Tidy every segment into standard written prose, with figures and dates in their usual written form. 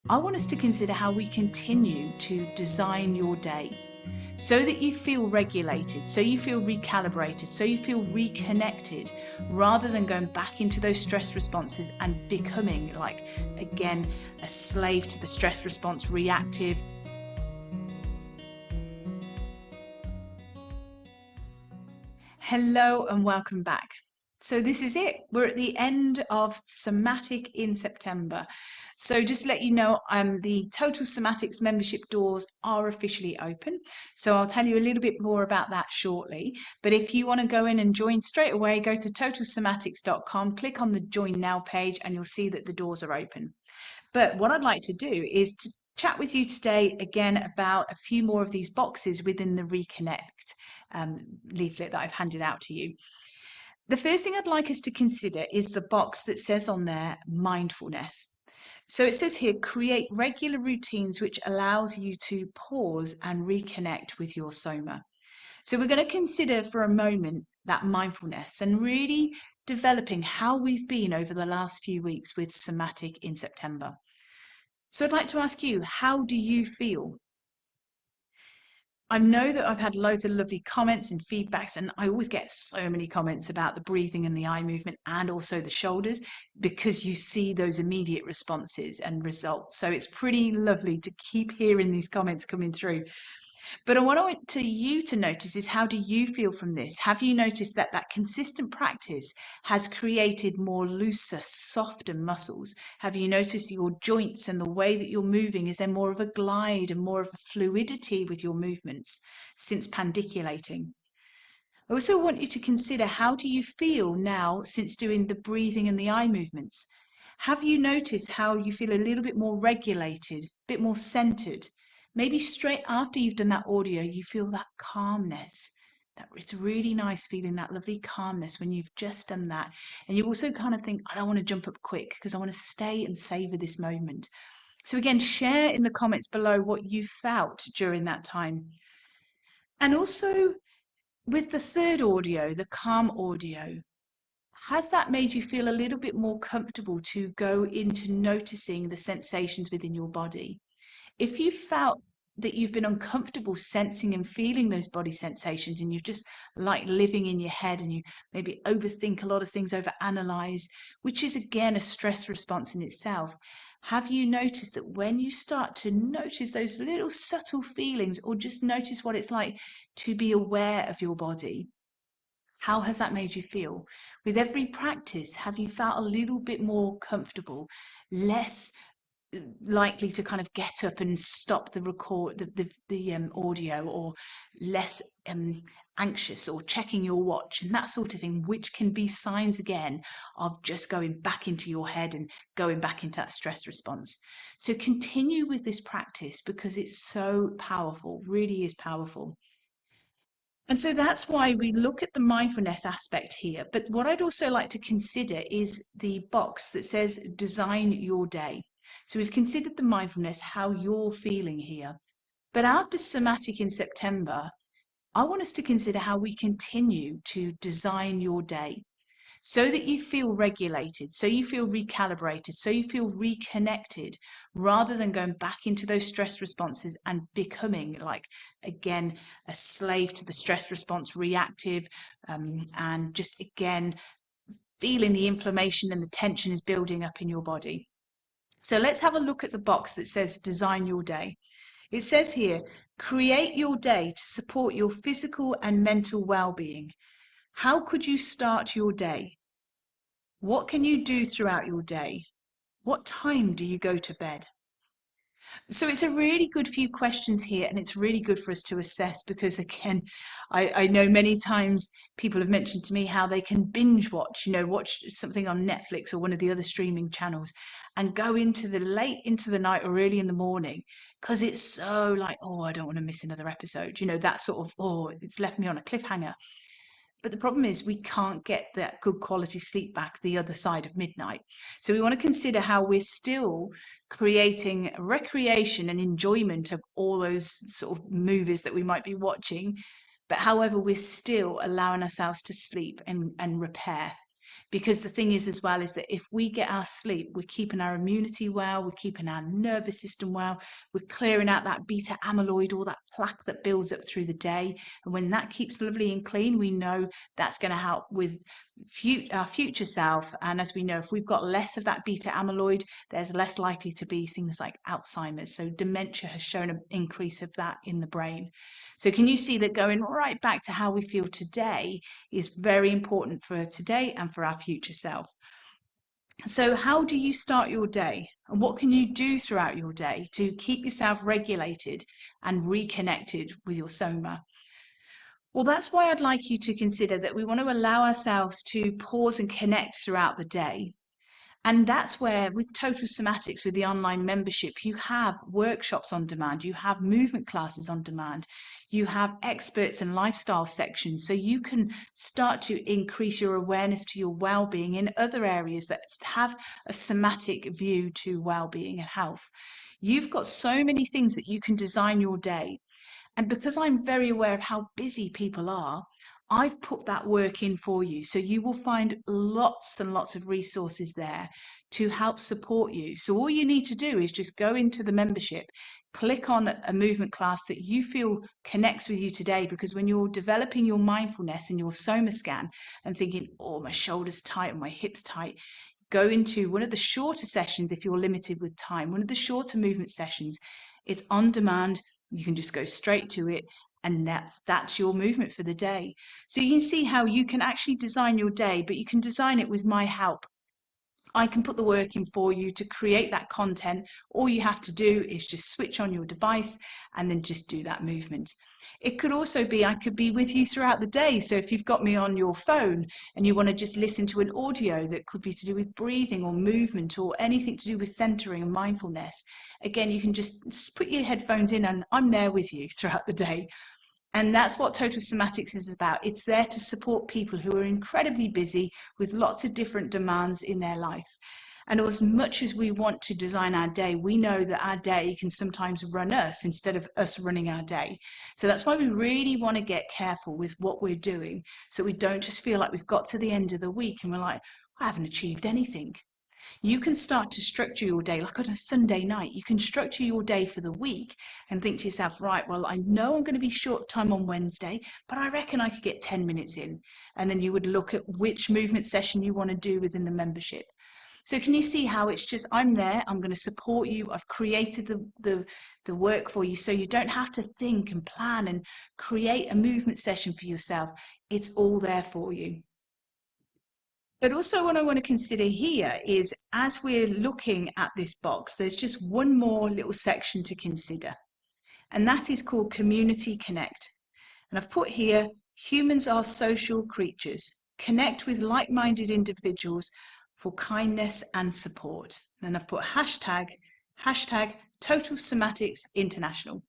I want us to consider how we continue to design your day so that you feel regulated, so you feel recalibrated, so you feel reconnected, rather than going back into those stress responses and becoming, like, again, a slave to the stress response, reactive. Hello and welcome back. So this is it. We're at the end of Somatic in September. So just to let you know, the Total Somatics membership doors are officially open. So I'll tell you a little bit more about that shortly. But if you want to go in and join straight away, go to totalsomatics.com, click on the Join Now page, and you'll see that the doors are open. But what I'd like to do is to chat with you today again about a few more of these boxes within the Reconnect leaflet that I've handed out to you. The first thing I'd like us to consider is the box that says on there, mindfulness. So it says here, create regular routines which allows you to pause and reconnect with your soma. So we're going to consider for a moment that mindfulness and really developing how we've been over the last few weeks with Somatic in September. So I'd like to ask you, how do you feel? I know that I've had loads of lovely comments and feedbacks, and I always get so many comments about the breathing and the eye movement and also the shoulders, because you see those immediate responses and results. So it's pretty lovely to keep hearing these comments coming through. But I want you to notice is, how do you feel from this? Have you noticed that that consistent practice has created more looser, softer muscles? Have you noticed your joints and the way that you're moving? Is there more of a glide and more of a fluidity with your movements since pandiculating? I also want you to consider, how do you feel now since doing the breathing and the eye movements? Have you noticed how you feel a little bit more regulated, a bit more centered? Maybe straight after you've done that audio, you feel that calmness. It's really nice feeling that lovely calmness when you've just done that. And you also kind of think, I don't want to jump up quick because I want to stay and savor this moment. So again, share in the comments below what you felt during that time. And also, with the third audio, the calm audio, has that made you feel a little bit more comfortable to go into noticing the sensations within your body? If you felt that you've been uncomfortable sensing and feeling those body sensations, and you're just like living in your head and you maybe overthink a lot of things, overanalyze, which is again a stress response in itself, have you noticed that when you start to notice those little subtle feelings, or just notice what it's like to be aware of your body, how has that made you feel? With every practice, have you felt a little bit more comfortable, less likely to kind of get up and stop the audio, or less anxious or checking your watch and that sort of thing, which can be signs again of just going back into your head and going back into that stress response? So continue with this practice because it's so powerful, really is powerful. And so that's why we look at the mindfulness aspect here. But what I'd also like to consider is the box that says design your day. So we've considered the mindfulness, how you're feeling here. But after Somatic in September, I want us to consider how we continue to design your day so that you feel regulated, so you feel recalibrated, so you feel reconnected, rather than going back into those stress responses and becoming, like, again, a slave to the stress response, reactive, and just again feeling the inflammation and the tension is building up in your body. So let's have a look at the box that says design your day. It says here, create your day to support your physical and mental well-being. How could you start your day? What can you do throughout your day? What time do you go to bed? So it's a really good few questions here, and it's really good for us to assess because, again, I know many times people have mentioned to me how they can binge watch, watch something on Netflix or one of the other streaming channels and go into the late into the night or early in the morning because it's so like, oh, I don't want to miss another episode, that sort of, oh, it's left me on a cliffhanger. But the problem is we can't get that good quality sleep back the other side of midnight. So we want to consider how we're still creating recreation and enjoyment of all those sort of movies that we might be watching, but however, we're still allowing ourselves to sleep and repair. Because the thing is as well is that if we get our sleep, we're keeping our immunity well, we're keeping our nervous system well, we're clearing out that beta amyloid, all that plaque that builds up through the day. And when that keeps lovely and clean, we know that's going to help with our future self. And as we know, if we've got less of that beta amyloid, there's less likely to be things like Alzheimer's. So dementia has shown an increase of that in the brain. So can you see that going right back to how we feel today is very important for today and for our future self? So how do you start your day? And what can you do throughout your day to keep yourself regulated and reconnected with your soma? Well, that's why I'd like you to consider that we want to allow ourselves to pause and connect throughout the day. And that's where, with Total Somatics, with the online membership, you have workshops on demand, you have movement classes on demand, you have experts and lifestyle sections. So you can start to increase your awareness to your well-being in other areas that have a somatic view to well-being and health. You've got so many things that you can design your day. And because I'm very aware of how busy people are, I've put that work in for you. So you will find lots and lots of resources there to help support you. So all you need to do is just go into the membership, click on a movement class that you feel connects with you today. Because when you're developing your mindfulness and your soma scan and thinking, oh, my shoulder's tight and my hips tight, go into one of the shorter sessions if you're limited with time, one of the shorter movement sessions. It's on demand. You can just go straight to it, and that's your movement for the day. So you can see how you can actually design your day, but you can design it with my help. I can put the work in for you to create that content. All you have to do is just switch on your device and then just do that movement. It could also be, I could be with you throughout the day. So if you've got me on your phone and you want to just listen to an audio that could be to do with breathing or movement or anything to do with centering and mindfulness, again, you can just put your headphones in and I'm there with you throughout the day. And that's what Total Somatics is about. It's there to support people who are incredibly busy with lots of different demands in their life. And as much as we want to design our day, we know that our day can sometimes run us instead of us running our day. So that's why we really want to get careful with what we're doing, so we don't just feel like we've got to the end of the week and we're like, I haven't achieved anything. You can start to structure your day like on a Sunday night. You can structure your day for the week and think to yourself, right, well, I know I'm going to be short time on Wednesday, but I reckon I could get 10 minutes in. And then you would look at which movement session you want to do within the membership. So can you see how it's just, I'm there, I'm going to support you. I've created the work for you so you don't have to think and plan and create a movement session for yourself. It's all there for you. But also what I want to consider here is, as we're looking at this box, there's just one more little section to consider, and that is called Community Connect. And I've put here, humans are social creatures. Connect with like-minded individuals for kindness and support. And I've put hashtag Total Somatics International.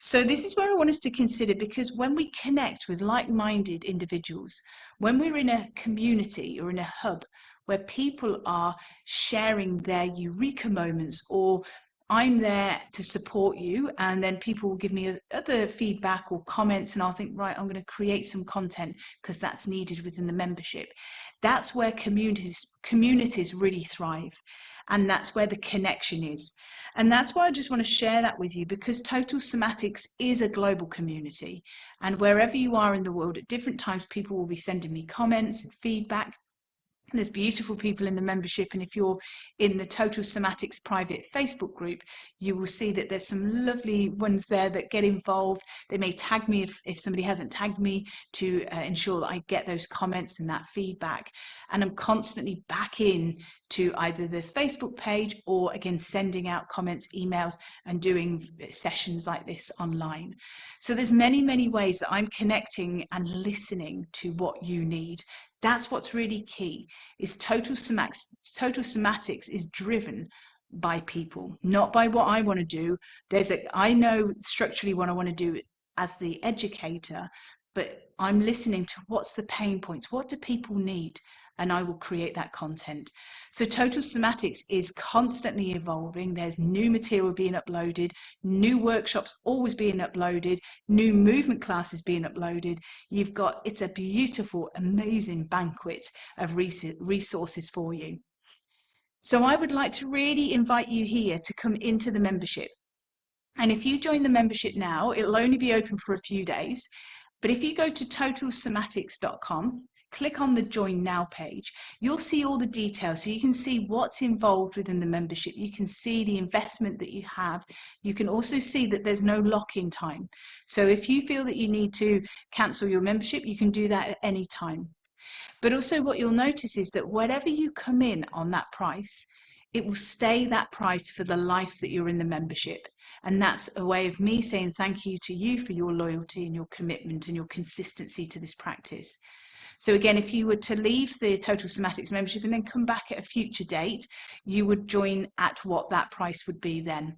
So this is where I want us to consider, because when we connect with like-minded individuals, when we're in a community or in a hub where people are sharing their eureka moments, or I'm there to support you, and then people will give me other feedback or comments, and I'll think, right, I'm going to create some content because that's needed within the membership. That's where communities really thrive, and that's where the connection is. And that's why I just want to share that with you, because Total Somatics is a global community, and wherever you are in the world at different times, people will be sending me comments and feedback. There's beautiful people in the membership, and if you're in the Total Somatics private Facebook group, you will see that there's some lovely ones there that get involved. They may tag me if somebody hasn't tagged me, to ensure that I get those comments and that feedback. And I'm constantly back in to either the Facebook page or, again, sending out comments, emails, and doing sessions like this online. So there's many ways that I'm connecting and listening to what you need. That's what's really key, is Total Somatics is driven by people, not by what I want to do. I know structurally what I want to do as the educator, but I'm listening to what's the pain points, what do people need? and I will create that content. So Total Somatics is constantly evolving. There's new material being uploaded, new workshops always being uploaded, new movement classes being uploaded. It's a beautiful, amazing banquet of resources for you. So I would like to really invite you here to come into the membership. And if you join the membership now, it'll only be open for a few days. But if you go to totalsomatics.com, click on the Join Now page, you'll see all the details. So you can see what's involved within the membership. You can see the investment that you have. You can also see that there's no lock-in time. So if you feel that you need to cancel your membership, you can do that at any time. But also what you'll notice is that whatever you come in on that price, it will stay that price for the life that you're in the membership. And that's a way of me saying thank you to you for your loyalty and your commitment and your consistency to this practice. So again, if you were to leave the Total Somatics membership and then come back at a future date, you would join at what that price would be then.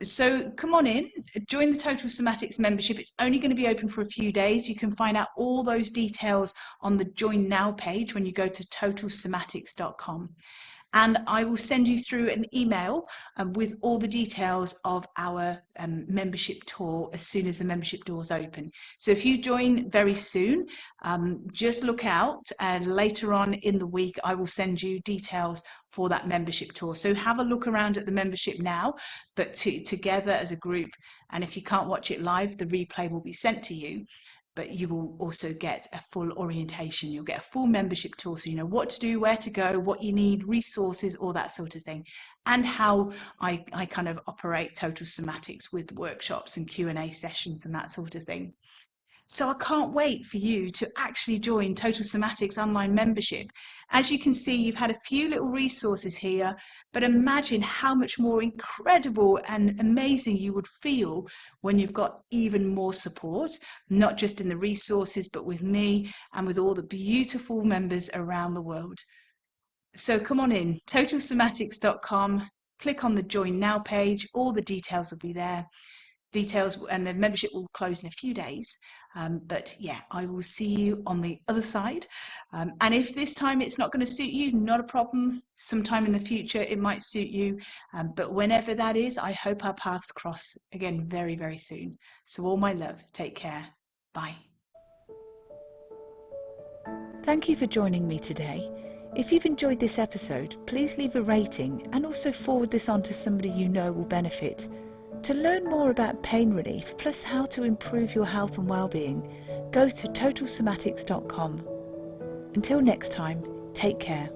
So come on in, join the Total Somatics membership. It's only going to be open for a few days. You can find out all those details on the Join Now page when you go to totalsomatics.com. And I will send you through an email with all the details of our membership tour as soon as the membership doors open. So if you join very soon, just look out, and later on in the week I will send you details for that membership tour. So have a look around at the membership now, but together as a group. And if you can't watch it live, the replay will be sent to you. But you will also get a full orientation. You'll get a full membership tour, so you know what to do, where to go, what you need, resources, all that sort of thing, and how I kind of operate Total Somatics with workshops and Q&A sessions and that sort of thing. So I can't wait for you to actually join Total Somatics online membership. As you can see, you've had a few little resources here, but imagine how much more incredible and amazing you would feel when you've got even more support, not just in the resources, but with me and with all the beautiful members around the world. So come on in, totalsomatics.com, click on the Join Now page, all the details will be there. Details, and the membership will close in a few days. But yeah, I will see you on the other side. And if this time it's not going to suit you, not a problem. Sometime in the future it might suit you. But whenever that is, I hope our paths cross again very, very soon. So all my love, take care. Bye. Thank you for joining me today. If you've enjoyed this episode, please leave a rating and also forward this on to somebody you know will benefit. To learn more about pain relief, plus how to improve your health and well-being, go to totalsomatics.com. Until next time, take care.